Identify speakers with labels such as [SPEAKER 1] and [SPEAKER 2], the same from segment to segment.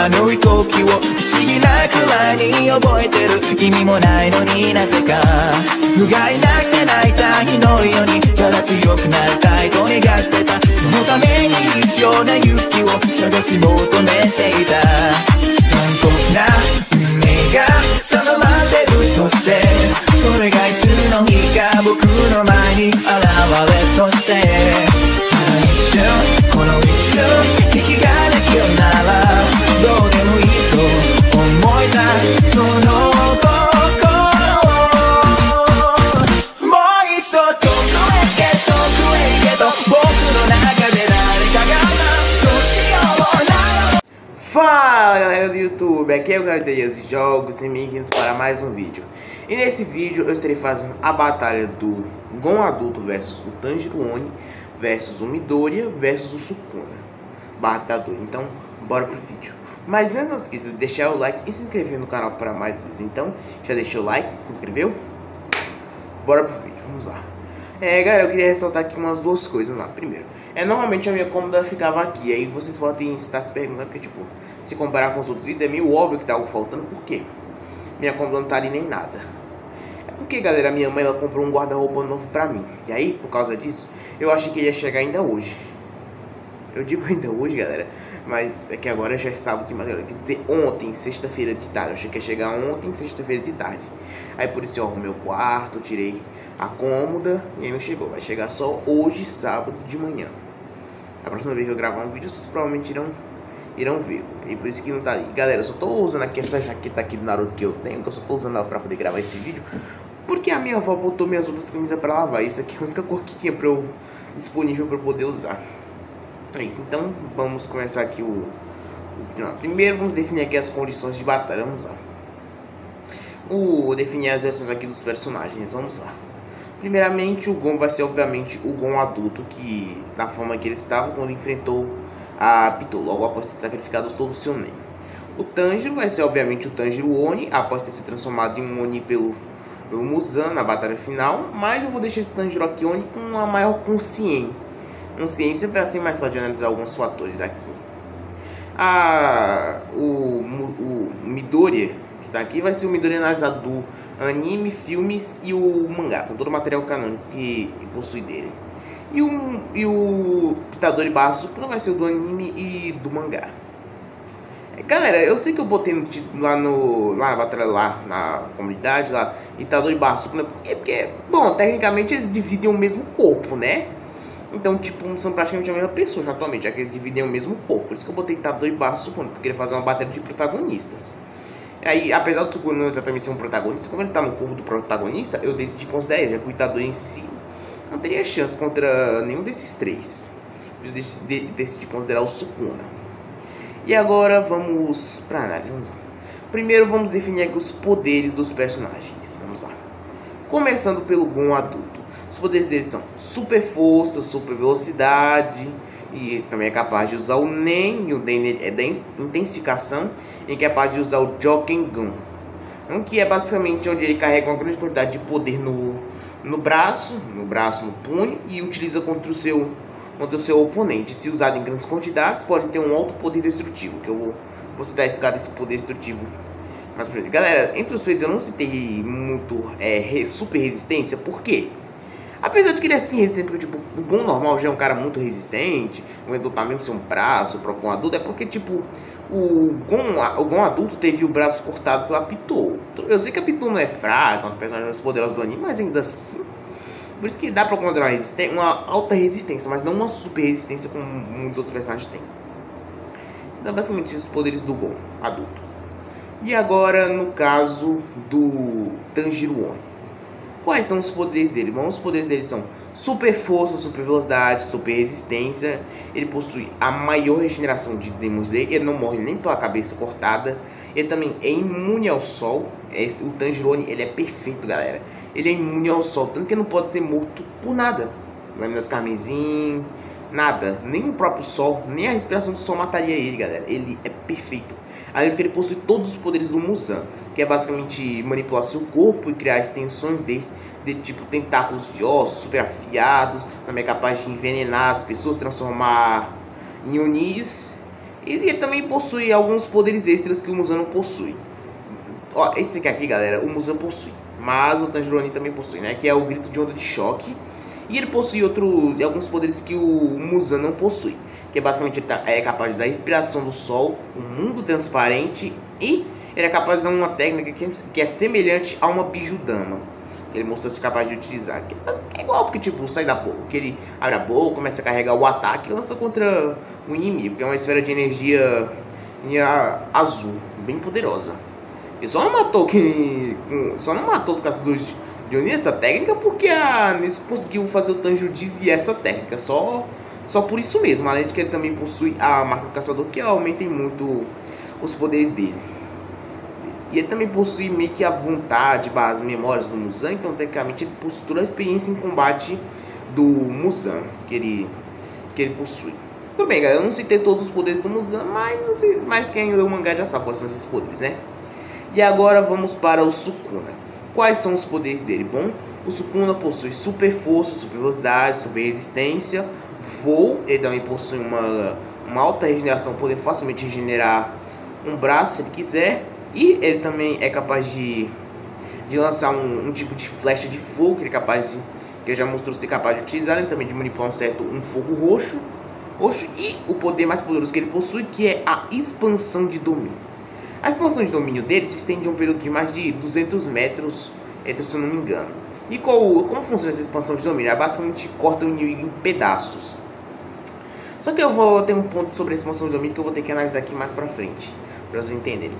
[SPEAKER 1] あの飛行機を不思議なくらいに覚えてる。意味もないのになぜか不甲斐なくて泣いた日のようにただ強くなりたいと願ってた。そのために必要な勇気を探し求めていた。残酷な運命が定まってるとして、それがいつの日か僕の前に現れとして、ただ一瞬この一瞬息ができるならどうでもいいと思えたその心をもう一度遠くへ行け遠くへ行けと僕の中で誰かがどうしようなの。
[SPEAKER 2] Fala galera do YouTube, aqui é o Gabriel de Jogos e bem-vindos para mais um vídeo. E nesse vídeo eu estarei fazendo a batalha do Gon adulto versus o Tanjiro Oni versus o Midoriya versus o Sukuna Matador. Então bora pro vídeo. Mas antes não esqueça de deixar o like e se inscrever no canal para mais vídeos. Então já deixou o like, se inscreveu? Bora pro vídeo, vamos lá. Galera, eu queria ressaltar aqui umas duas coisas lá. Primeiro, normalmente a minha cômoda ficava aqui. Aí vocês podem estar se perguntando, porque tipo, se comparar com os outros vídeos é meio óbvio que tá algo faltando. Por quê? Minha cômoda não tá ali nem nada. É porque, galera, minha mãe ela comprou um guarda-roupa novo pra mim. E aí, por causa disso, eu achei que ele ia chegar ainda hoje. Eu digo ainda hoje, galera, mas é que agora já é sábado de madrugada. Quer dizer, ontem, sexta-feira de tarde. Eu achei que ia chegar ontem, sexta-feira de tarde. Aí por isso eu arrumei o quarto, tirei a cômoda e aí não chegou. Vai chegar só hoje, sábado de manhã. A próxima vez que eu gravar um vídeo, vocês provavelmente irão ver. E por isso que não tá ali. Galera, eu só tô usando aqui essa jaqueta aqui do Naruto que eu tenho, que eu só tô usando ela pra poder gravar esse vídeo, porque a minha avó botou minhas outras camisas pra lavar. Isso aqui é a única cor que tinha disponível pra eu poder usar. É isso, então vamos começar aqui o primeiro vamos definir aqui as condições de batalha. Vamos lá. Definir as versões aqui dos personagens. Vamos lá. Primeiramente, o Gon vai ser obviamente o Gon adulto, que da forma que ele estava quando enfrentou a Pitou, logo após ter sacrificado todo o seu Nen. O Tanjiro vai ser obviamente o Tanjiro Oni, após ter se transformado em um Oni pelo Muzan na batalha final. Mas eu vou deixar esse Tanjiro aqui Oni com uma maior consciência para ser mais fácil de analisar alguns fatores aqui. O Midoriya está aqui, vai ser o Midoriya analisado do anime, filmes e o mangá, com todo o material canônico que possui dele. E o Itadori barra Sukuna vai ser o do anime e do mangá. Galera, eu sei que eu botei no título lá na batalha, lá na comunidade, lá, Itadori barra Sukuna, porque, bom, tecnicamente eles dividem o mesmo corpo, né? Então, tipo, são praticamente a mesma pessoa atualmente, já que eles dividem o mesmo corpo. Por isso que eu botei Itadori barra Sukuna, porque ele fazer uma batalha de protagonistas. Aí, apesar do Sukuna não exatamente ser um protagonista, como ele tá no corpo do protagonista, eu decidi considerar ele, já que o Itadori em si não teria chance contra nenhum desses três. Eu decidi considerar o Sukuna. E agora vamos para análise. Vamos lá. Primeiro vamos definir aqui os poderes dos personagens. Vamos lá. Começando pelo Gon adulto. Os poderes dele são super força, super velocidade, e também é capaz de usar o Nen, e o Nen é da intensificação, e é capaz de usar o Jokengan, que é basicamente onde ele carrega uma grande quantidade de poder no braço, no punho, e utiliza contra o seu oponente. Se usado em grandes quantidades, pode ter um alto poder destrutivo, que eu vou citar esse cara desse poder destrutivo. Mas, galera, entre os feitos eu não citei muito super resistência. Por quê? Apesar de que ele é assim resistente, porque tipo, o Gon normal já é um cara muito resistente, o Edo também ser um braço para o Gon adulto, é porque tipo, o Gon adulto teve o braço cortado pela Pitou. Eu sei que a Pitou não é fraca, é uma personagem mais poderosa do anime, mas ainda assim, por isso que dá para considerar uma alta resistência, mas não uma super resistência como muitos outros personagens têm. Então basicamente esses poderes do Gon adulto. E agora no caso do Tanjiro Oni. Quais são os poderes dele? Bom, os poderes dele são super força, super velocidade, super resistência. Ele possui a maior regeneração de Demon Slayer. Ele não morre nem pela cabeça cortada. Ele também é imune ao sol. O Tanjiro Oni, ele é perfeito, galera. Ele é imune ao sol, tanto que ele não pode ser morto por nada. Lâminas carmesim, nada. Nem o próprio sol, nem a respiração do sol mataria ele, galera. Ele é perfeito. Além do que ele possui todos os poderes do Muzan, que é basicamente manipular seu corpo e criar extensões de tipo tentáculos de ossos super afiados. Também é capaz de envenenar as pessoas, transformar em Onis E ele também possui alguns poderes extras que o Muzan não possui. Ó, esse aqui, galera, o Muzan possui, mas o Tanjiro Oni também possui, né? Que é o grito de onda de choque. E ele possui alguns poderes que o Muzan não possui. Que é basicamente é capaz da respiração do sol, um mundo transparente. E ele é capaz de usar uma técnica que é semelhante a uma Bijudama. Ele mostrou ser capaz de utilizar. Que é igual, porque tipo, sai da boca. Que ele abre a boca, começa a carregar o ataque e lança contra o inimigo. Que é uma esfera de energia azul, bem poderosa. Ele só não matou os caçadores de Oni essa técnica porque a Nezuko conseguiu fazer o Tanjiro desviar essa técnica. Só por isso mesmo. Além de que ele também possui a marca do caçador, que aumenta muito os poderes dele. E ele também possui meio que a vontade, as memórias do Muzan. Então, tecnicamente, ele possui toda a experiência em combate do Muzan que ele possui. Tudo bem, galera. Eu não citei todos os poderes do Muzan, mas quem leu o mangá já sabe quais são esses poderes, né? E agora vamos para o Sukuna. Quais são os poderes dele? Bom, o Sukuna possui super força, super velocidade, super resistência, voo. Ele também possui uma alta regeneração, podendo facilmente regenerar um braço se ele quiser. E ele também é capaz de lançar um tipo de flecha de fogo, que ele é capaz de, que ele já mostrou ser capaz de utilizar. Ele também de manipular um fogo roxo. E o poder mais poderoso que ele possui, que é a expansão de domínio. A expansão de domínio dele se estende a um período de mais de 200 metros, se eu não me engano. E como funciona essa expansão de domínio? Ela basicamente corta o inimigo em pedaços. Só que eu vou ter um ponto sobre a expansão de domínio que eu vou ter que analisar aqui mais pra frente, pra vocês entenderem.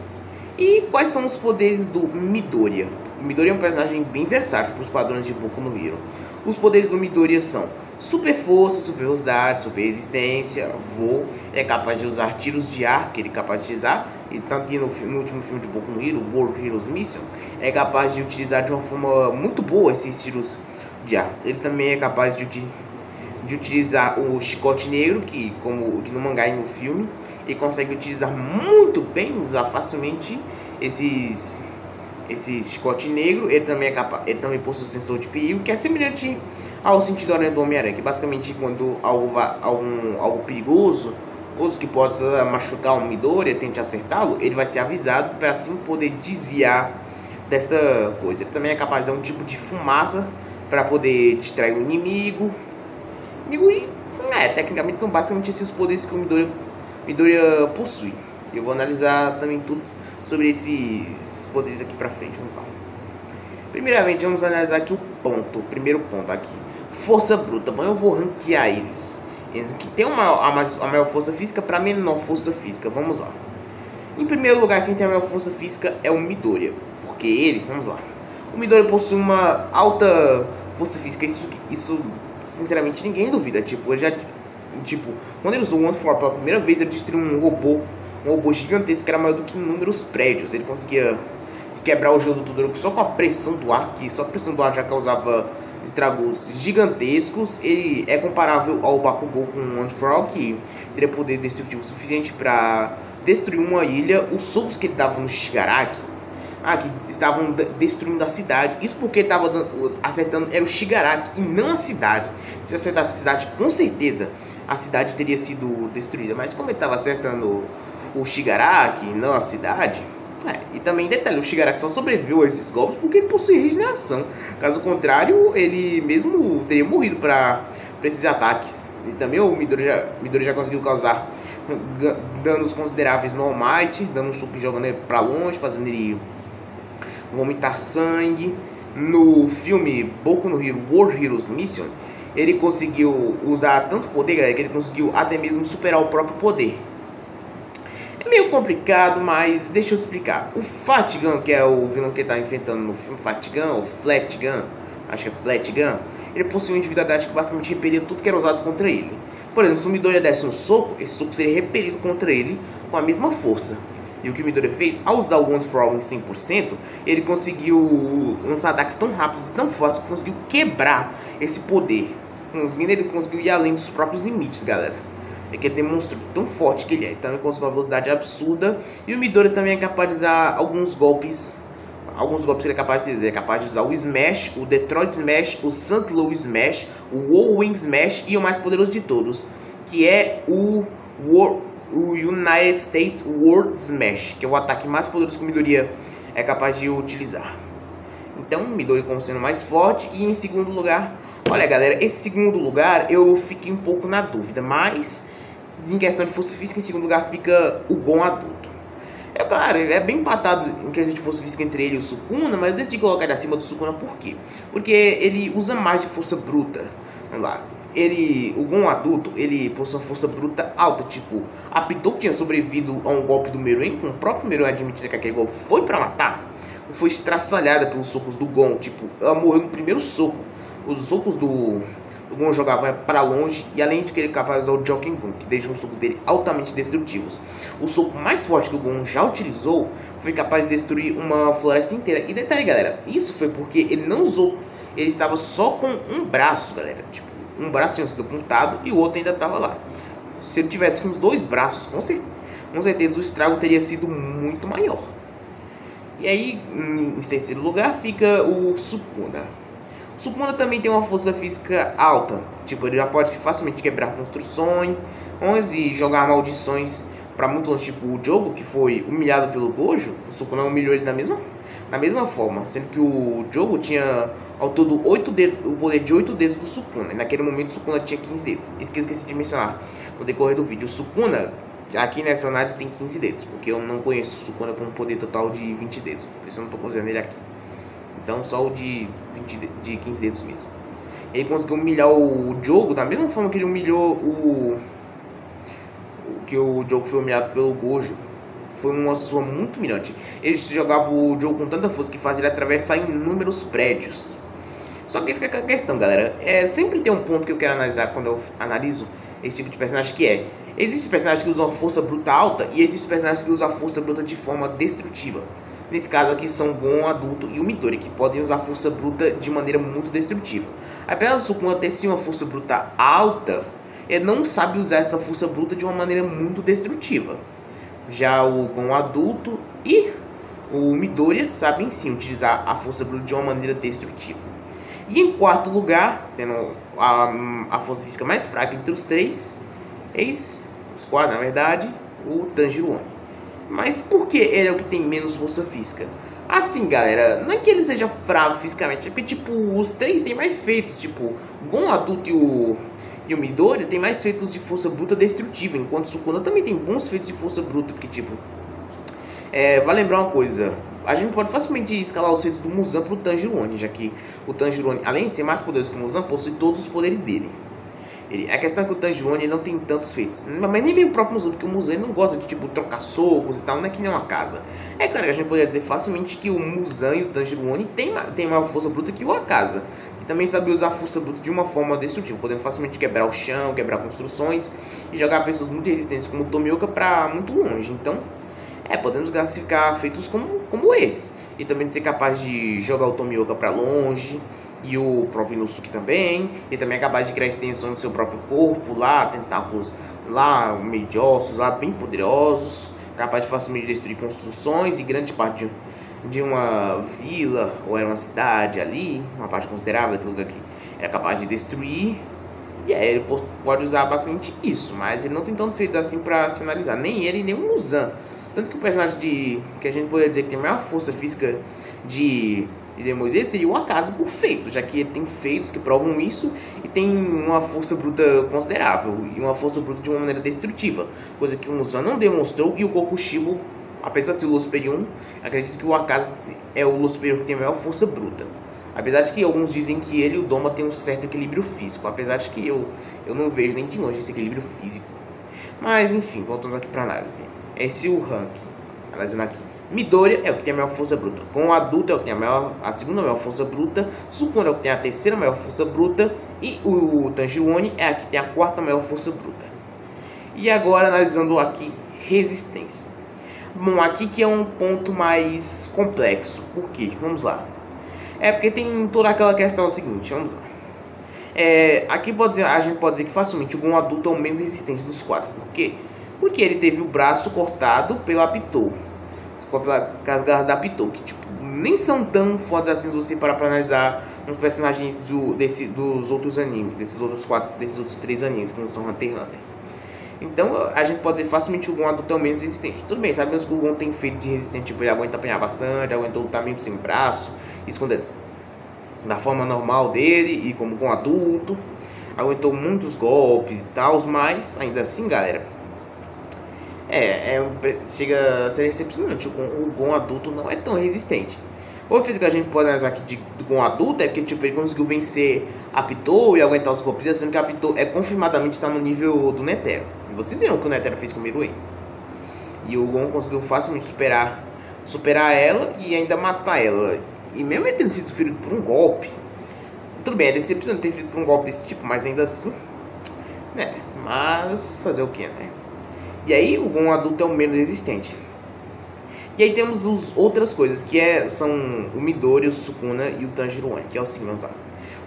[SPEAKER 2] E quais são os poderes do Midoriya? O Midoriya é um personagem bem versátil para os padrões de Boku no Hero. Os poderes do Midoriya são super força, super velocidade, super resistência, voo. Ele é capaz de usar tiros de ar, que ele é capaz de utilizar. E tanto que no último filme de Boku no Hero, World Heroes Mission, é capaz de utilizar de uma forma muito boa esses tiros de ar. Ele também é capaz de utilizar o chicote negro, que no mangá e no filme, ele consegue utilizar muito bem, usar facilmente esses chicote negro. Ele também possui o sensor de perigo, que é semelhante ao sentido do Homem-Aranha, que basicamente quando algo perigoso, ou que possa machucar um Midoriya, tente acertá-lo, ele vai ser avisado para assim poder desviar desta coisa. Ele também é capaz de usar um tipo de fumaça para poder distrair o inimigo. E tecnicamente são basicamente esses poderes que o Midoriya possui. Eu vou analisar também tudo sobre esses poderes aqui pra frente. Vamos lá. Primeiramente, vamos analisar aqui o primeiro ponto aqui. Força bruta. Bom, eu vou ranquear eles. Eles aqui tem a maior força física para a menor força física. Vamos lá. Em primeiro lugar, quem tem a maior força física é o Midoriya. Porque ele, vamos lá. O Midoriya possui uma alta força física. Isso sinceramente, ninguém duvida. Quando ele usou o One For All pela primeira vez, ele destruiu um robô gigantesco que era maior do que inúmeros prédios. Ele conseguia quebrar o gelo do Todoroki só com a pressão do ar, que só a pressão do ar já causava estragos gigantescos. Ele é comparável ao Bakugou com o One For All, que teria poder destrutivo suficiente para destruir uma ilha. Os socos que ele dava no Shigaraki, que estavam destruindo a cidade. Isso porque estava acertando era o Shigaraki e não a cidade. Se acertasse a cidade, com certeza a cidade teria sido destruída. Mas como ele estava acertando o Shigaraki e não a cidade... E também detalhe, o Shigaraki só sobreviveu a esses golpes porque ele possui regeneração. Caso contrário, ele mesmo teria morrido para esses ataques. E também o Midoriya já conseguiu causar danos consideráveis no All Might, dando um soco jogando ele para longe, fazendo ele vomitar sangue. No filme Boku no Hero World Heroes Mission, ele conseguiu usar tanto poder, galera, que ele conseguiu até mesmo superar o próprio poder. É meio complicado, mas deixa eu explicar. O Fat Gun, que é o vilão que ele tá enfrentando no filme, Fat Gun ou Flat Gun, acho que é Flat Gun, ele possui uma individualidade que basicamente repelia tudo que era usado contra ele. Por exemplo, se o Midoriya desse um soco, esse soco seria repelido contra ele com a mesma força. E o que o Midoriya fez, ao usar o One For All em 100%, ele conseguiu lançar ataques tão rápidos e tão fortes que conseguiu quebrar esse poder. Ele conseguiu ir além dos próprios limites, galera. É que ele demonstrou tão forte que ele é. Então ele conseguiu uma velocidade absurda. E o Midoriya também é capaz de usar alguns golpes. Alguns golpes que ele é capaz de fazer. Ele é capaz de usar o Smash, o Detroit Smash, o St. Louis Smash, o Whirlwind Smash e o mais poderoso de todos, que é o o United States World Smash, que é o ataque mais poderoso que o Midoriya é capaz de utilizar. Então, Midoriya como sendo mais forte. E em segundo lugar, olha galera, esse segundo lugar eu fiquei um pouco na dúvida, mas em questão de força física, em segundo lugar fica o Gon adulto. É claro, é bem empatado em questão de força física entre ele e o Sukuna, mas eu decidi colocar ele acima do Sukuna por quê? Porque ele usa mais de força bruta. Vamos lá. O Gon adulto, ele possui uma força bruta alta, tipo, a Pitou que tinha sobrevivido a um golpe do Meruem, com o próprio Meruem admitindo que aquele golpe foi pra matar, foi estraçalhada pelos socos do Gon, tipo, ela morreu no primeiro soco. Os socos do Gon jogavam para longe, e além de que ele é capaz de usar o Jokengun, que deixa os socos dele altamente destrutivos. O soco mais forte que o Gon já utilizou foi capaz de destruir uma floresta inteira. E detalhe galera, isso foi porque ele não usou, ele estava só com um braço galera, tipo, um braço tinha sido apontado e o outro ainda estava lá. Se ele tivesse com os dois braços, com certeza o estrago teria sido muito maior. E aí, em terceiro lugar, fica o Sukuna. O Sukuna também tem uma força física alta. Tipo, ele já pode facilmente quebrar construções e jogar maldições para muito longe. Tipo, o Jogo, que foi humilhado pelo Gojo, o Sukuna humilhou ele da mesma forma. Sendo que o Jogo tinha ao todo 8 dedos, o poder de 8 dedos do Sukuna. E naquele momento o Sukuna tinha 15 dedos. Isso que eu esqueci de mencionar no decorrer do vídeo. O Sukuna, aqui nessa análise, tem 15 dedos. Porque eu não conheço o Sukuna com um poder total de 20 dedos. Por isso eu não estou considerando ele aqui. Então só o de 15 dedos mesmo. Ele conseguiu humilhar o Jogo da mesma forma que ele humilhou que o Jogo foi humilhado pelo Gojo. Foi uma sua muito humilhante. Ele jogava o Jogo com tanta força que fazia ele atravessar inúmeros prédios. Só que fica a questão, galera. Sempre tem um ponto que eu quero analisar quando eu analiso esse tipo de personagem, que é: existem personagens que usam força bruta alta e existem personagens que usam a força bruta de forma destrutiva. Nesse caso aqui são o Gon adulto e o Midoriya, que podem usar força bruta de maneira muito destrutiva. Apesar do Sukuna ter sim uma força bruta alta, ele não sabe usar essa força bruta de uma maneira muito destrutiva. Já o Gon adulto e o Midoriya sabem sim utilizar a força bruta de uma maneira destrutiva. E em quarto lugar, tendo a força física mais fraca entre os três, os quatro na verdade, o Tanjiro Oni. Mas por que ele é o que tem menos força física? Assim galera, não é que ele seja fraco fisicamente, é porque tipo, os três têm mais feitos, tipo, o Gon adulto e o Midoriya tem mais feitos de força bruta destrutiva, enquanto o Sukuna também tem bons feitos de força bruta, porque tipo, vai lembrar uma coisa, a gente pode facilmente escalar os feitos do Muzan pro Tanjiro Oni, já que o Tanjiro Oni, além de ser mais poderoso que o Muzan, possui todos os poderes dele. A questão é que o Tanjiro Oni não tem tantos feitos, mas nem mesmo o próprio Muzan, porque o Muzan não gosta de tipo trocar socos e tal, não é que nem uma casa. É claro que a gente poderia dizer facilmente que o Muzan e o Tanjiro Oni tem maior força bruta que o Akaza, que também sabe usar a força bruta de uma forma destrutiva, podendo facilmente quebrar o chão, quebrar construções e jogar pessoas muito resistentes como o Tomioka pra muito longe. Então, podemos classificar feitos como esses, e também de ser capaz de jogar o Tomioka pra longe. E o próprio Inosuke também. Ele também é capaz de criar extensões do seu próprio corpo lá, tentáculos lá, meio de ossos lá, bem poderosos. Capaz de facilmente destruir construções e grande parte de uma vila ou era uma cidade ali, uma parte considerável daquilo daqui, era capaz de destruir. E ele pode usar bastante isso, mas ele não tem tantos feitos assim pra sinalizar. Nem ele, nem o Muzan. Tanto que o personagem que a gente poderia dizer que tem a maior força física de Demon Slayer seria o Akaza por feito, já que ele tem feitos que provam isso e tem uma força bruta considerável e uma força bruta de uma maneira destrutiva, coisa que o Muzan não demonstrou. E o Kokushibo, apesar de ser o Lua Superior 1, acredito que o Akaza é o Lua Superior que tem a maior força bruta. Apesar de que alguns dizem que ele e o Doma tem um certo equilíbrio físico, apesar de que eu não vejo nem de longe esse equilíbrio físico. Mas enfim, voltando aqui para análise. Esse é o ranking, analisando aqui. Midoriya é o que tem a maior força bruta. Gon adulto é o que tem a segunda maior força bruta. Sukuna é o que tem a terceira maior força bruta. E o Tanjiro Oni é a que tem a quarta maior força bruta. E agora analisando aqui resistência. Bom, aqui que é um ponto mais complexo. Por quê? Vamos lá. Porque tem toda aquela questão seguinte, vamos lá. Aqui a gente pode dizer que facilmente o Gon adulto é o menos resistente dos quatro. Por quê? Porque ele teve o braço cortado pela Pitou. Com as garras da Pitou, que tipo, nem são tão fodas assim se você parar pra analisar os personagens dos outros animes, desses outros 3 animes, que não são Hunter x Hunter. Então a gente pode dizer facilmente que o Gon adulto é o menos resistente. Tudo bem, sabemos que o Gon tem feito de resistente, tipo, ele aguenta apanhar bastante, aguenta lutar mesmo sem braço, esconder da forma normal dele e como Gon adulto, aguentou muitos golpes e tal, mas ainda assim, galera, chega a ser decepcionante. O Gon adulto não é tão resistente. Outro feito que a gente pode analisar aqui do Gon adulto é que tipo, ele conseguiu vencer a Pitou e aguentar os golpes, sendo que a Pitou confirmadamente está no nível do Netero. E vocês viram o que o Netero fez com o Meruem. E o Gon conseguiu facilmente superar ela e ainda matar ela. E mesmo ele tendo sido ferido por um golpe, tudo bem, é decepcionante ter ferido por um golpe desse tipo, mas ainda assim, né, mas fazer o que, né? E aí o Gon adulto é o menos resistente. E aí temos outras coisas, que são o Midoriya, o Sukuna e o Tanjiro, que é o seguinte,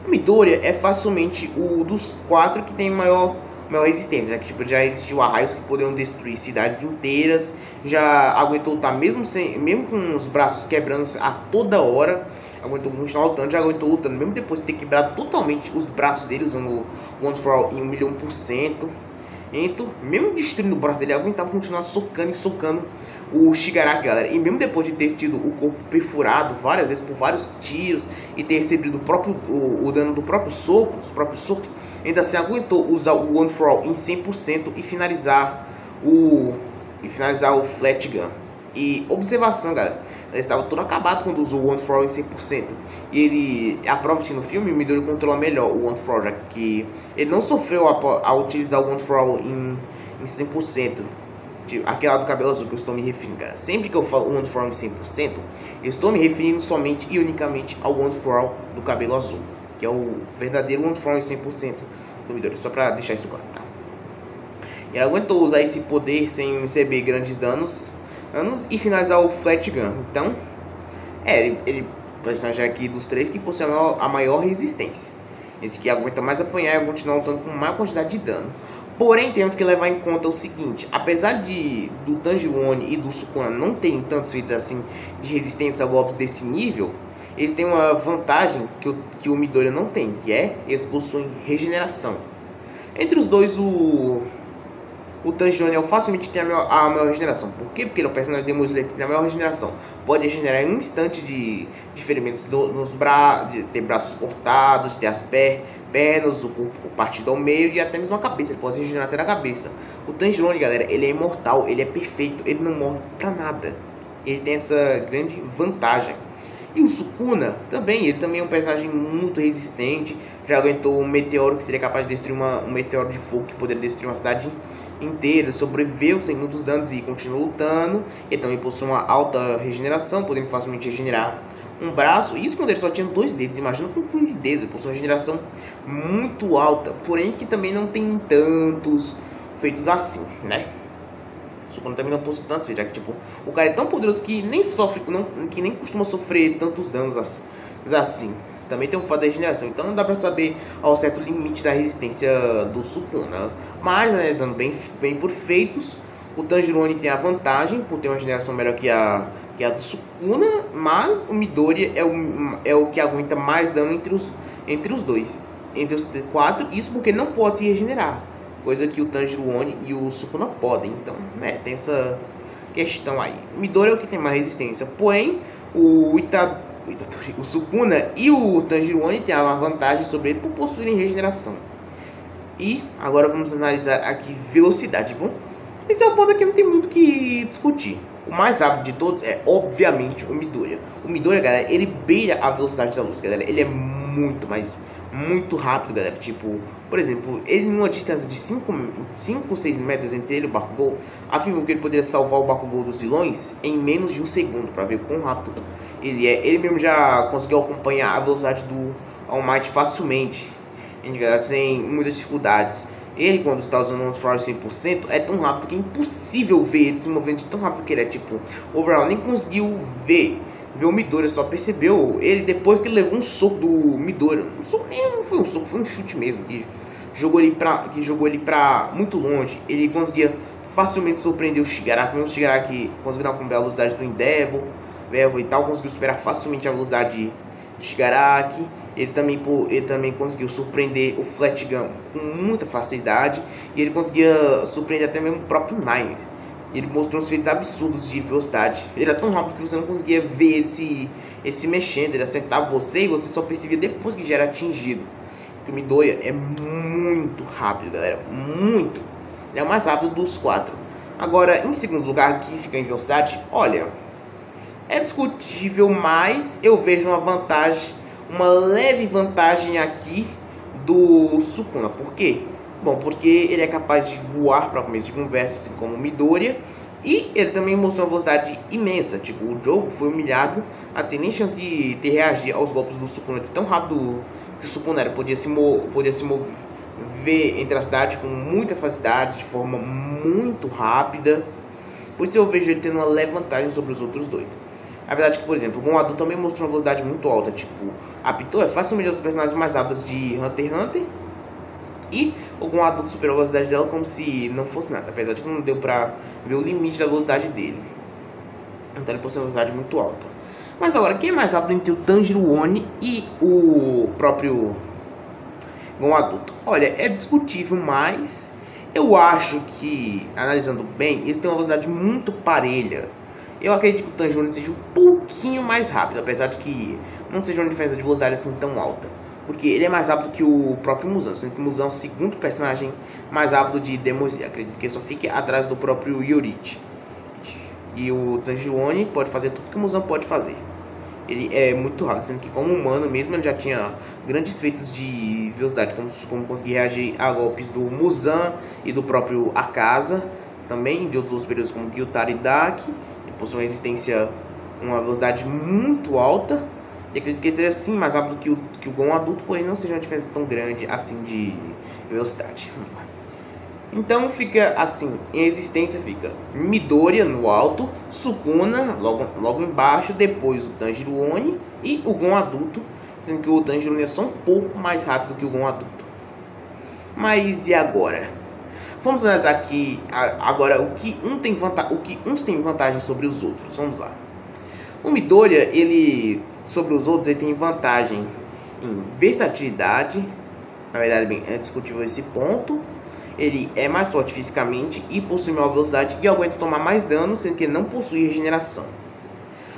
[SPEAKER 2] o Midoriya é facilmente o dos 4 que tem maior resistência, já que tipo, já existiu arraios que poderiam destruir cidades inteiras, já aguentou lutar mesmo com os braços quebrando a toda hora, aguentou continuar lutando, já aguentou lutando mesmo depois de ter quebrado totalmente os braços dele, usando o Once for All em 1.000.000%. Então, mesmo destruindo o braço dele, aguentava continuar socando e socando o Shigaraki, galera. E mesmo depois de ter tido o corpo perfurado várias vezes por vários tiros e ter recebido o dano do próprio soco, os próprios socos, ainda assim aguentou usar o One for All em 100% e finalizar o Flat Gun. E observação, galera, ele estava todo acabado quando usou o One for All em 100%. E a prova que no filme, o Midoriya controla melhor o One for All, já que ele não sofreu a utilizar o One for All em 100%. Aquela do cabelo azul que eu estou me referindo, cara. Sempre que eu falo One for All em 100%, eu estou me referindo somente e unicamente ao One for All do cabelo azul, que é o verdadeiro One for All em 100% do Midoriya, só para deixar isso claro, tá? Ele aguentou usar esse poder sem receber grandes danos e finalizar o Flat Gun. Então, ele personagem aqui dos três que possui a maior resistência. Esse que aguenta mais apanhar e continuar lutando com maior quantidade de dano. Porém, temos que levar em conta o seguinte: apesar do Tanjiro e do Sukuna não terem tantos feitos assim de resistência a golpes desse nível, eles têm uma vantagem que o Midoriya não tem, que é eles possuem regeneração. Entre os dois, o Tanjiro facilmente tem a maior regeneração. Por quê? Porque ele é um personagem de Demon Slayer que tem a maior regeneração. Pode regenerar em um instante de ferimentos nos braços, de ter braços cortados, de ter as pernas, o corpo partido ao meio e até mesmo a cabeça. Ele pode regenerar até a cabeça. O Tanjiro, galera, ele é imortal, ele é perfeito, ele não morre pra nada. Ele tem essa grande vantagem. E o Sukuna também, ele também é um personagem muito resistente. Já aguentou um meteoro que seria capaz de destruir um meteoro de fogo que poderia destruir uma cidade inteira. Sobreviveu sem muitos danos e continua lutando. Ele também possui uma alta regeneração, podendo facilmente regenerar um braço. Isso quando ele só tinha 2 dedos, imagina com 15 dedos. Ele possui uma regeneração muito alta, porém que também não tem tantos feitos assim, né? Sukuna também não possui tantos, já que tipo, o cara é tão poderoso que nem que nem costuma sofrer tantos danos assim. Também tem um fato da regeneração, então não dá pra saber ao certo limite da resistência do Sukuna. Mas analisando bem por feitos, o Tanjiro tem a vantagem por ter uma regeneração melhor que a do Sukuna, mas o Midoriya é o que aguenta mais dano entre os dois, entre os 4, isso porque não pode se regenerar, coisa que o Tanjiro e o Sukuna podem. Então, né, tem essa questão aí. O Midoriya é o que tem mais resistência, porém o Sukuna e o Tanjiro têm uma vantagem sobre ele por possuírem regeneração. E agora vamos analisar aqui velocidade. Bom, esse é o ponto que não tem muito que discutir. O mais rápido de todos é, obviamente, o Midoriya. O Midoriya, galera, ele beira a velocidade da luz, galera. Ele é muito, mas muito rápido, galera. Tipo, por exemplo, ele numa distância de 5 ou 6 metros entre ele e o Bakugou, afirmou que ele poderia salvar o Bakugou dos vilões em menos de 1 segundo, para ver quão rápido ele é. Ele mesmo já conseguiu acompanhar a velocidade do All Might facilmente, sem muitas dificuldades. Ele, quando está usando o One for All 100%, é tão rápido que é impossível ver ele se movendo de tão rápido que ele é. Tipo, overall nem conseguiu ver o Midoriya, só percebeu ele depois que ele levou um soco do Midoriya. Não foi um soco, foi um chute mesmo, que jogou ele pra muito longe. Ele conseguia facilmente surpreender o Shigaraki, mesmo o Shigaraki conseguiu acompanhar a velocidade do Endeavor e tal, conseguiu superar facilmente a velocidade do Shigaraki. Ele também conseguiu surpreender o Flat Gun com muita facilidade. E ele conseguia surpreender até mesmo o próprio Nine. Ele mostrou uns feitos absurdos de velocidade. Ele era tão rápido que você não conseguia ver ele se mexendo. Ele acertava você e você só percebia depois que já era atingido. O Midoriya é muito rápido, galera. Muito. Ele é o mais rápido dos 4. Agora, em segundo lugar, aqui fica em velocidade. Olha, é discutível, mas eu vejo uma vantagem, uma leve vantagem aqui do Sukuna. Por quê? Bom, porque ele é capaz de voar para começo de conversa, assim como o Midoriya. E ele também mostrou uma velocidade imensa. Tipo, o jogo foi humilhado, sem nem chance de ter reagir aos golpes do Sukuna. Tão rápido que o Sukuna era, podia se mover entre a cidade com muita facilidade, de forma muito rápida. Por isso eu vejo ele tendo uma leve vantagem sobre os outros dois. A verdade é que, por exemplo, o Gon adulto também mostrou uma velocidade muito alta. Tipo, a Pitou é facilmente um dos personagens mais rápidos de Hunter x Hunter. E o Gon adulto superou a velocidade dela como se não fosse nada. Apesar de que não deu pra ver o limite da velocidade dele. Então ele possui uma velocidade muito alta. Mas agora, quem é mais rápido entre o Tanjiro Oni e o próprio Gon adulto? Olha, é discutível, mas eu acho que, analisando bem, eles têm uma velocidade muito parelha. Eu acredito que o Tanjiro Oni seja um pouquinho mais rápido, apesar de que não seja uma diferença de velocidade assim tão alta. Porque ele é mais rápido que o próprio Muzan, sendo que o Muzan é o segundo personagem mais rápido de Demon Z. Acredito que ele só fique atrás do próprio Yorich. E o Tanjiro Oni pode fazer tudo que o Muzan pode fazer. Ele é muito rápido, sendo que como humano mesmo ele já tinha grandes feitos de velocidade, como conseguir reagir a golpes do Muzan e do próprio Akaza. Também de outros períodos como Gyutaro e Daki. Ele possui uma resistência, uma velocidade muito alta. E acredito que ele seja sim mais rápido que o Gon adulto, porém não seja uma diferença tão grande assim de velocidade. Então fica assim, em existência fica Midoriya no alto, Sukuna logo embaixo, depois o Tanjiro Oni e o Gon adulto, sendo que o Tanjiro Oni é só um pouco mais rápido que o Gon adulto. Mas e agora? Vamos analisar aqui agora o que uns têm vantagem sobre os outros. Vamos lá. O Midoriya, sobre os outros, ele tem vantagem em versatilidade. Na verdade, bem, é discutível esse ponto. Ele é mais forte fisicamente e possui maior velocidade e aguenta tomar mais dano, sendo que ele não possui regeneração.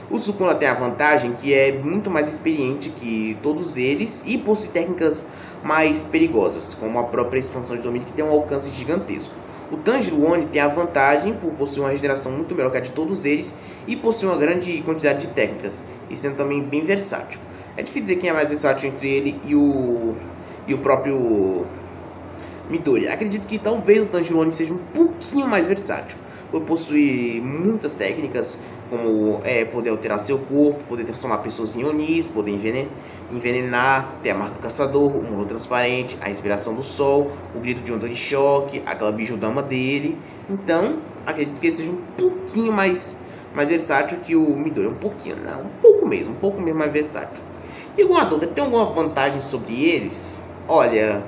[SPEAKER 2] O Sukuna tem a vantagem que é muito mais experiente que todos eles e possui técnicas mais perigosas, como a própria expansão de domínio, que tem um alcance gigantesco. O Tanjiro Oni tem a vantagem por possuir uma regeneração muito melhor que a de todos eles e possui uma grande quantidade de técnicas, e sendo também bem versátil. É difícil dizer quem é mais versátil entre ele e o próprio Midoriya. Acredito que talvez o Tanjiro Oni seja um pouquinho mais versátil, por possuir muitas técnicas, como poder alterar seu corpo, poder transformar pessoas em Onis, poder envenenar, ter a marca do caçador, o mundo transparente, a respiração do sol, o grito de onda de choque, aquela bijudama dele. Então, acredito que ele seja um pouquinho mais versátil que o Midoriya. Um pouquinho, não, um pouco mesmo mais versátil. E o Gon adulto, tem alguma vantagem sobre eles? Olha,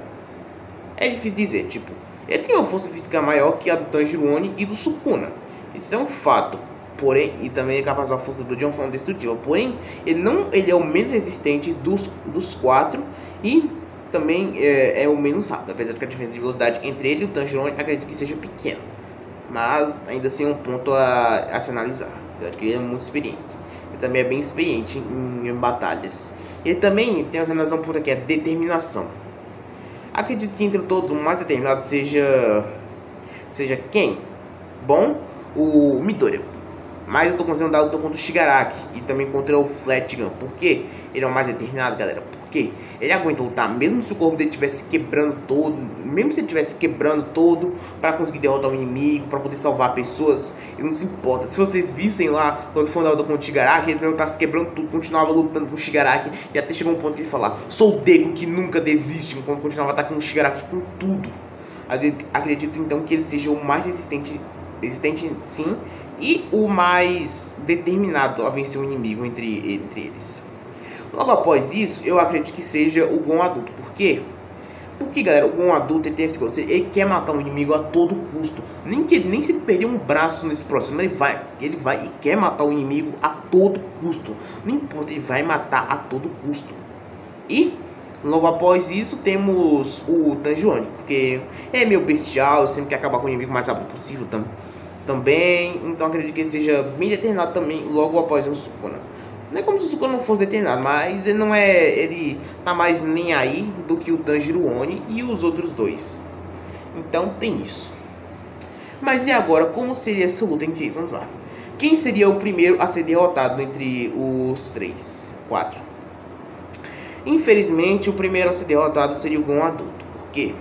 [SPEAKER 2] é difícil dizer, tipo, ele tem uma força física maior que a do Tanjiro Oni e do Sukuna. Isso é um fato. Porém, e também é capaz de uma força de uma forma destrutiva. Porém, ele é o menos resistente dos 4 e também é o menos rápido. Apesar de que a diferença de velocidade entre ele e o Tanjiro Oni acredito que seja pequena. Mas ainda assim é um ponto a se analisar. Apesar de que ele é muito experiente. Ele também é bem experiente em batalhas. Ele também tem uma razão por aqui, é determinação. Acredito que entre todos o mais determinado seja quem? Bom, o Midoriya. Mas eu tô considerando a luta contra o Shigaraki e também contra o Flat Gun. Por quê? Ele é o mais determinado, galera. Por quê? Ele aguenta lutar, mesmo se o corpo dele estivesse quebrando todo. Mesmo se ele estivesse quebrando todo para conseguir derrotar o inimigo, para poder salvar pessoas, ele não se importa. Se vocês vissem lá, quando foi na luta contra o Shigaraki, ele não tá se quebrando tudo, continuava lutando com o Shigaraki. E até chegou um ponto que ele falava: sou o Deku que nunca desiste, enquanto continuava atacando o Shigaraki com tudo. Acredito então que ele seja o mais resistente sim, e o mais determinado a vencer o inimigo entre eles. Logo após isso, eu acredito que seja o Gon adulto. Por quê? Porque, galera, o Gon adulto ele tem esse gosto. Ele quer matar um inimigo a todo custo. Nem se ele perder um braço nesse processo, ele vai e quer matar o inimigo a todo custo. Não importa, ele vai matar a todo custo. E logo após isso temos o Tanjiro, porque é meio bestial, sempre quer acabar com o inimigo o mais rápido possível também. Então acredito que ele seja bem determinado também logo após o Sukuna. Não é como se o Sukuna não fosse determinado, mas ele não é. Ele tá mais nem aí do que o Tanjiro e os outros dois. Então tem isso. Mas e agora, como seria essa luta entre eles? Vamos lá. Quem seria o primeiro a ser derrotado entre os quatro? Infelizmente, o primeiro a ser derrotado seria o Gon adulto. Por quê?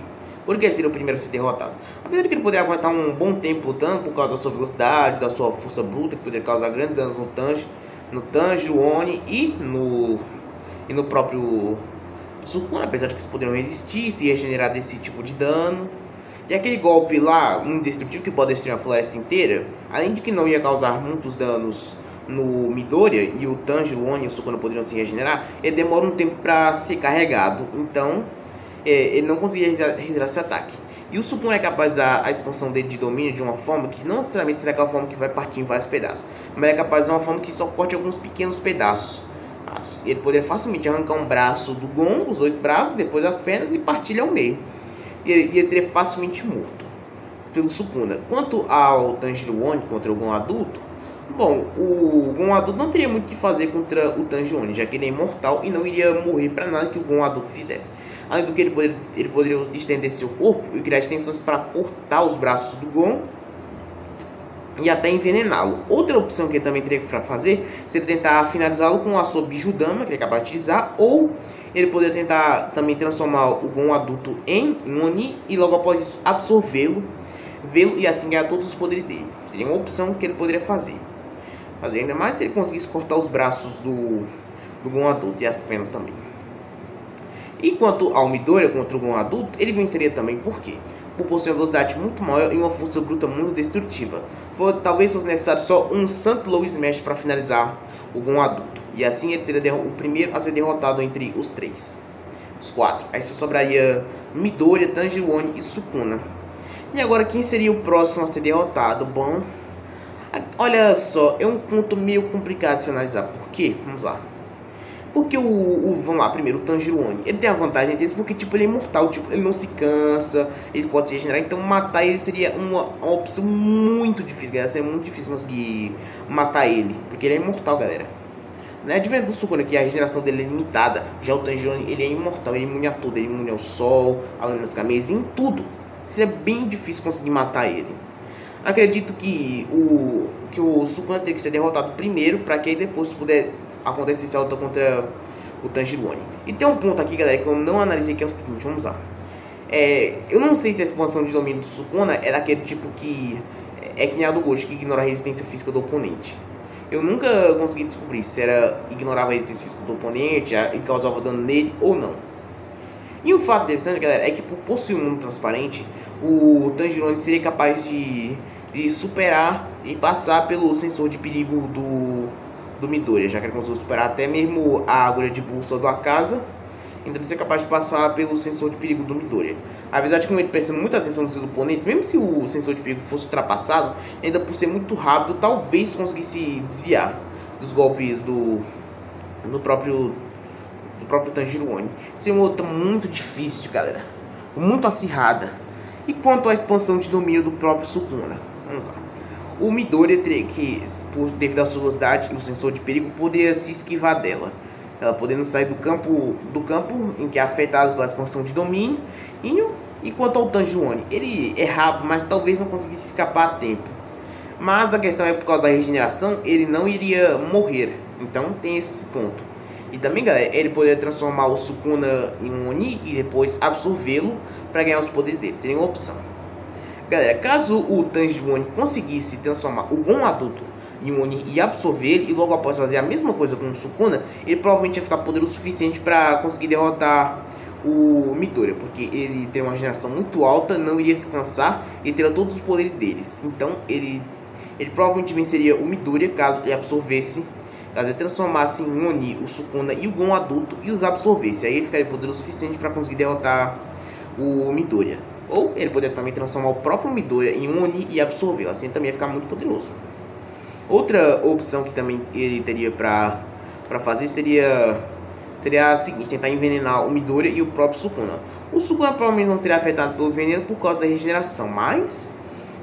[SPEAKER 2] Por que seria o primeiro a ser derrotado? Apesar de que ele poderia aguentar um bom tempo lutando por causa da sua velocidade, da sua força bruta, que poderia causar grandes danos no Tanjiro e no próprio Sukuna, apesar de que eles poderiam resistir e se regenerar desse tipo de dano. E aquele golpe lá, indestrutível, que pode destruir a floresta inteira, além de que não ia causar muitos danos no Midoriya e o Tanjiro e o Sukuna poderiam se regenerar, ele demora um tempo para ser carregado, então ele não conseguia regenerar esse ataque. E o Sukuna é capaz de usar a expansão dele de domínio de uma forma que não necessariamente será aquela forma que vai partir em vários pedaços, mas é capaz de usar uma forma que só corte alguns pequenos pedaços. Ele poderia facilmente arrancar um braço do Gon, os dois braços, depois as pernas e partir ele ao meio. E ele seria facilmente morto pelo Sukuna. Quanto ao Tanjiro contra o Gon adulto, bom, o Gon adulto não teria muito o que fazer contra o Tanjiro, já que ele é imortal e não iria morrer para nada que o Gon adulto fizesse. Além do que ele poderia estender seu corpo e criar extensões para cortar os braços do Gon e até envenená-lo. Outra opção que ele também teria para fazer seria tentar finalizá-lo com a sua Bijudama, que ele é capaz de utilizar, ou ele poderia tentar também transformar o Gon adulto em um Oni e logo após isso absorvê-lo e assim ganhar todos os poderes dele. Seria uma opção que ele poderia fazer. Ainda mais se ele conseguisse cortar os braços do Gon adulto e as pernas também. E quanto ao Midoriya contra o Gon adulto, ele venceria também, por quê? Por possuir uma velocidade muito maior e uma força bruta muito destrutiva. Talvez fosse necessário só um Santo Low Smash para finalizar o Gon adulto. E assim ele seria o primeiro a ser derrotado entre os quatro. Aí só sobraria Midoriya, Tanjiro e Sukuna. E agora quem seria o próximo a ser derrotado? Bom, olha só, é um ponto meio complicado de se analisar. Por quê? Vamos lá. Porque vamos lá, primeiro, o Tanjiro ele tem a vantagem deles porque, tipo, ele é imortal, tipo, ele não se cansa, ele pode se regenerar, então matar ele seria uma opção muito difícil, galera, seria muito difícil conseguir matar ele, porque ele é imortal, galera. Não é diferente do Sukuna, que a regeneração dele é limitada, já o Tanjiro ele é imortal, ele é imune a tudo, ele é imune ao sol, a lâminas camisa, em tudo. Seria bem difícil conseguir matar ele. Acredito que o Sukuna teria que ser derrotado primeiro, para que aí depois puder acontecer essa luta contra o Tanjiro. E tem um ponto aqui, galera, que eu não analisei, que é o seguinte, vamos lá. Eu não sei se a expansão de domínio do Sukuna é daquele tipo que é que nem a do Gojo, que ignora a resistência física do oponente. Eu nunca consegui descobrir se ignorava a resistência física do oponente e causava dano nele ou não. E o fato interessante, galera, é que por possuir um mundo transparente, o Tanjiro seria capaz de superar e passar pelo sensor de perigo do Midoriya, já que ele conseguiu superar até mesmo a agulha de bússola do Akaza, então ele seria capaz de passar pelo sensor de perigo do Midoriya. Apesar de que ele prestando muita atenção nos seus oponentes, mesmo se o sensor de perigo fosse ultrapassado, ainda por ser muito rápido, talvez conseguisse desviar dos golpes do próprio Tanjiro. Seria uma luta muito difícil, galera, muito acirrada. E quanto à expansão de domínio do próprio Sukuna, vamos lá. O Midoriya teria que, devido à sua velocidade e o sensor de perigo, poderia se esquivar dela. Ela podendo sair do campo em que é afetado pela expansão de domínio. E quanto ao Tanjiro, ele é rápido, mas talvez não conseguisse escapar a tempo. Mas a questão é por causa da regeneração, ele não iria morrer. Então tem esse ponto. E também, galera, ele poderia transformar o Sukuna em um Oni e depois absorvê-lo para ganhar os poderes dele. Seria uma opção. Galera, caso o Tanjiro conseguisse transformar o Gon adulto em um Oni e absorver ele, e logo após fazer a mesma coisa com o Sukuna, ele provavelmente ia ficar poderoso o suficiente para conseguir derrotar o Midoriya, porque ele tem uma regeneração muito alta, não iria se cansar e teria todos os poderes deles. Então ele provavelmente venceria o Midoriya caso ele absorvesse, caso ele transformasse em Oni o Sukuna e o Gon adulto e os absorvesse. Aí ele ficaria poderoso o suficiente para conseguir derrotar o Midoriya. Ou ele poderia também transformar o próprio Midoriya em um Oni e absorvê-lo, assim também ia ficar muito poderoso. Outra opção que também ele teria para fazer seria seria a seguinte: tentar envenenar o Midoriya e o próprio Sukuna. O Sukuna provavelmente não seria afetado pelo veneno por causa da regeneração, mas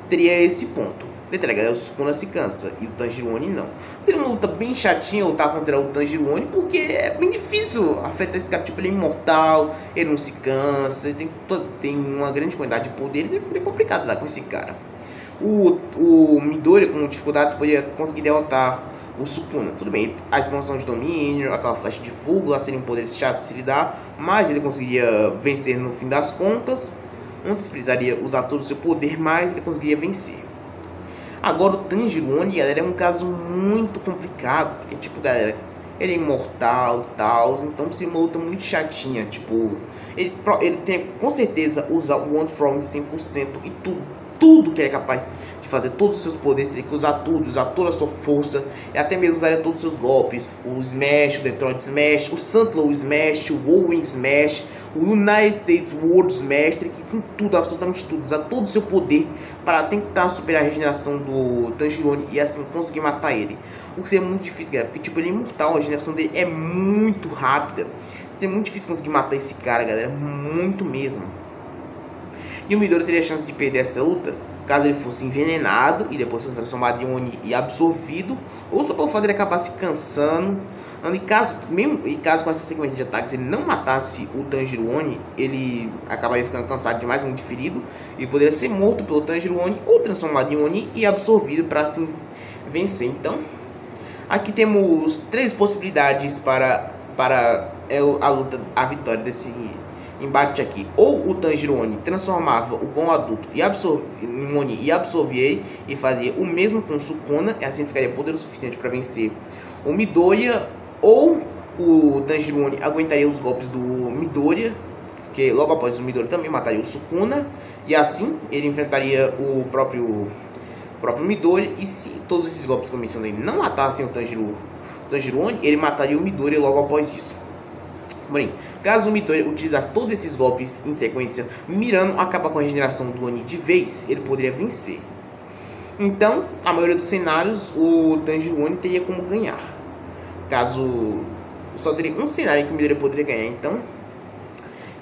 [SPEAKER 2] teria esse ponto. Detalhe, galera, o Sukuna se cansa e o Tanjiro Oni não. Seria uma luta bem chatinha lutar contra o Tanjiro Oni, porque é bem difícil afetar esse cara. Tipo, ele é imortal, ele não se cansa, ele tem uma grande quantidade de poderes, e seria complicado lidar com esse cara. O Midoriya, com dificuldades, poderia conseguir derrotar o Sukuna. Tudo bem, a expansão de domínio, aquela flecha de fogo lá seria um poder chato de se lidar, mas ele conseguiria vencer no fim das contas. Antes precisaria usar todo o seu poder, mas ele conseguiria vencer. Agora o Tanjiro Oni, galera, é um caso muito complicado, porque tipo, galera, ele é imortal e tal, então seria uma luta muito chatinha. Tipo, ele tem com certeza usar o One For All em 100% e tudo que ele é capaz de fazer, todos os seus poderes, teria que usar tudo, usar toda a sua força, e até mesmo usaria todos os seus golpes, o Smash, o Detroit Smash, o Santlow Smash, o Owen Smash, o United States World Smash, teria que ir com tudo, absolutamente tudo, usar todo o seu poder para tentar superar a regeneração do Tanjiro Oni e assim conseguir matar ele. O que seria muito difícil, galera, porque tipo, ele é imortal, a regeneração dele é muito rápida, seria muito difícil conseguir matar esse cara, galera, muito mesmo. E o Midoriya teria a chance de perder essa luta caso ele fosse envenenado e depois fosse transformado em Oni e absorvido, ou só pelo fato de ele acabar se cansando. E caso com essa sequência de ataques ele não matasse o Tanjiro Oni, ele acabaria ficando cansado demais, muito ferido, e poderia ser morto pelo Tanjiro Oni ou transformado em Oni e absorvido para assim vencer. Então, aqui temos 3 possibilidades para a luta, a vitória desse embate aqui. Ou o Tanjiro Oni transformava o Gon adulto em Oni e absorvia ele e fazia o mesmo com o Sukuna, e assim ficaria poder o suficiente para vencer o Midoriya. Ou o Tanjiro Oni aguentaria os golpes do Midoriya, que logo após o Midoriya também mataria o Sukuna, e assim ele enfrentaria o próprio Midoriya. E se todos esses golpes que eu mencionei não matassem o Tanjiro Oni, ele mataria o Midoriya logo após isso. Porém, caso o Midoriya utilizasse todos esses golpes em sequência, mirando acabar com a regeneração do Oni de vez, ele poderia vencer. Então, a maioria dos cenários, o Tanjiro Oni teria como ganhar. Caso só teria um cenário em que o Midoriya poderia ganhar, então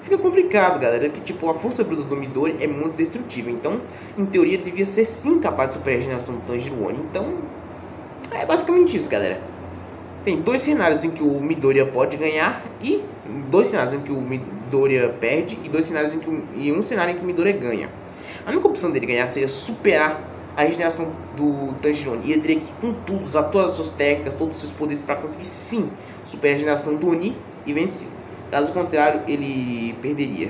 [SPEAKER 2] fica complicado, galera, que tipo, a força bruta do Midoriya é muito destrutiva. Então, em teoria, devia ser sim capaz de superar a regeneração do Tanjiro Oni. Então, é basicamente isso, galera. Tem 2 cenários em que o Midoriya pode ganhar, e 2 cenários em que o Midoriya perde, e 2 cenários e um cenário em que o Midoriya ganha. A única opção dele ganhar seria superar a regeneração do Tanjiro Oni, e ele teria que ir com tudo, usar todas as suas técnicas, todos os seus poderes para conseguir sim superar a regeneração do Oni e vencer. Caso contrário, ele perderia.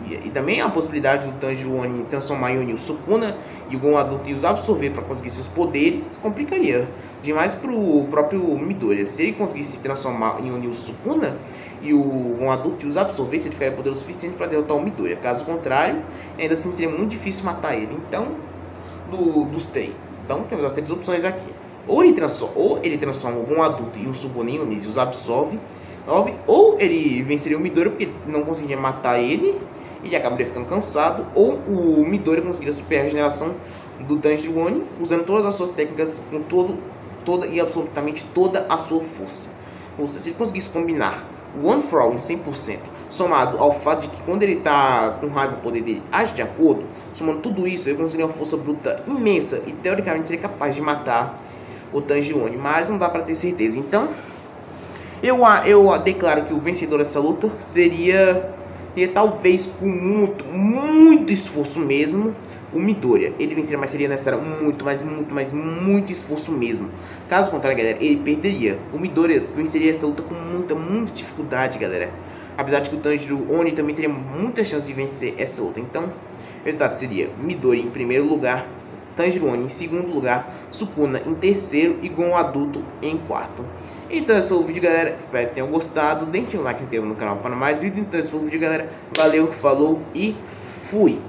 [SPEAKER 2] E também há a possibilidade do Tanjiro Oni transformar em Oni o Sukuna e o Gon adulto e os absorver para conseguir seus poderes. Complicaria demais para o próprio Midoriya. Se ele conseguisse se transformar em Oni o Sukuna e o Gon adulto e os absorver, ele ficaria poder o suficiente para derrotar o Midoriya. Caso contrário, ainda assim seria muito difícil matar ele. Então, dos 3. Então, temos as 3 opções aqui. Ou ele transforma o Gon adulto e o Sukuna em Oni e os absorve, ou ele venceria o Midoriya porque ele não conseguiria matar ele, ele acabaria ficando cansado, ou o Midoriya conseguiria superar a regeneração do Tanjiro Oni usando todas as suas técnicas com toda e absolutamente toda a sua força. Ou seja, se ele conseguisse combinar o One For All em 100%, somado ao fato de que quando ele está com raiva o poder dele age de acordo, somando tudo isso, ele conseguiria uma força bruta imensa e teoricamente seria capaz de matar o Tanjiro Oni, mas não dá para ter certeza. Então, eu declaro que o vencedor dessa luta seria talvez com muito esforço mesmo, o Midoriya. Ele venceria, mas seria necessário muito esforço mesmo. Caso contrário, galera, ele perderia. O Midoriya venceria essa luta com muita dificuldade, galera. Apesar de que o Tanjiro Oni também teria muita chance de vencer essa luta. Então, o resultado seria Midoriya em primeiro lugar, Tanjiro Oni em segundo lugar, Sukuna em terceiro e Gon adulto em quarto. Então esse foi o vídeo, galera. Espero que tenham gostado. Deixem um like e se inscrevam no canal para mais vídeos. Então esse foi o vídeo, galera. Valeu, falou e fui!